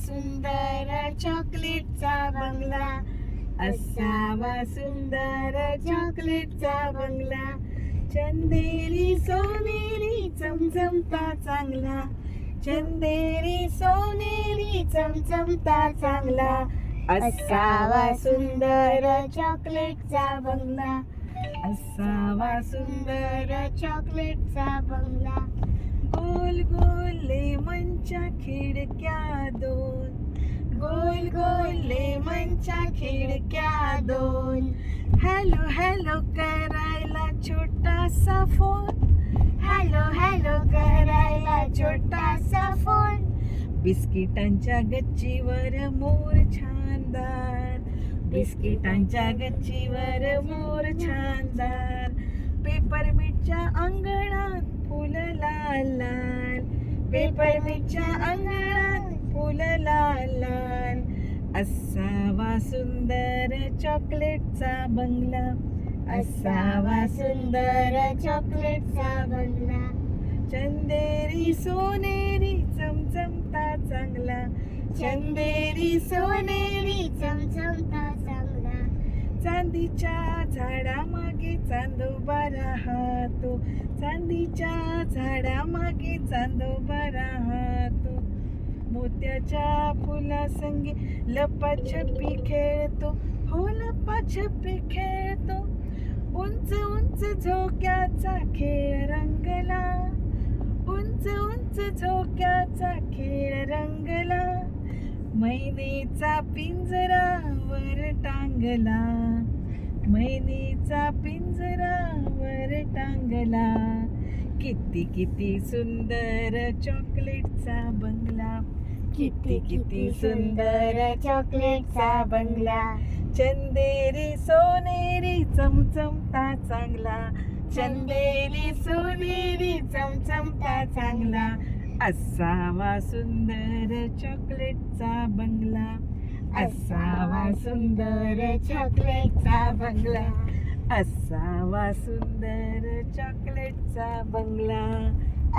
सुंदर चॉकलेटचा बंगला, असावा सुंदर चॉकलेटचा बंगला. चंदेरी सोनेरी चमचमता चांगला, चंदेरी सोनेरी चमचमता चांगला, असावा सुंदर चॉकलेटचा बंगला, असावा सुंदर चॉकलेटचा बंगला. गोल गोल लेमनच्या खिडक्या दोन, गोल गोल लेमनच्या खिडक्या दोन. हॅलो हॅलो करायला छोटासा फोन, हॅलो हॅलो करायला छोटासा फोन. बिस्किटांच्या गच्चीवर मोर छानदार, बिस्किटांच्या गच्चीवर मोर छानदार. पेपरमिंटच्या अंगणात फुल लाल लाल, पेपरमिंटच्या अंगणात फुल लाल लाल, असावा सुंदर चॉकलेटचा बंगला, असावा सुंदर चॉकलेटचा बंगला. चंदेरी सोनेरी चमचमता चांगला, चंदेरी सोनेरी चमचमता चांगला. चांदीच्या झाडामागे चांदोबा राहतो, चांदीच्या झाडामागे चांदोबा राहतो. मोत्याच्या फुलासंगी लपाछपी खेळतो, हो लपाछपी खेळतो. उंच उंच झोक्याचा खेळ रंगला, उंच उंच झोक्याचा खेळ रंगला. मैनेचा पिंजरा वर टांगला, मैनेचा पिंजरा वर टांगला. किती किती सुंदर चॉकलेटचा बंगला, किती किती सुंदर चॉकलेटचा बंगला. चंदेरी सोनेरी चमचमता चांगला, चंदेरी सोनेरी चमचमता चांगला, असावा सुंदर चॉकलेटचा बंगला, असावा सुंदर चॉकलेटचा बंगला, असावा सुंदर चॉकलेटचा बंगला,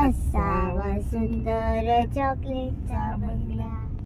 असावा सुंदर चॉकलेटचा बंगला.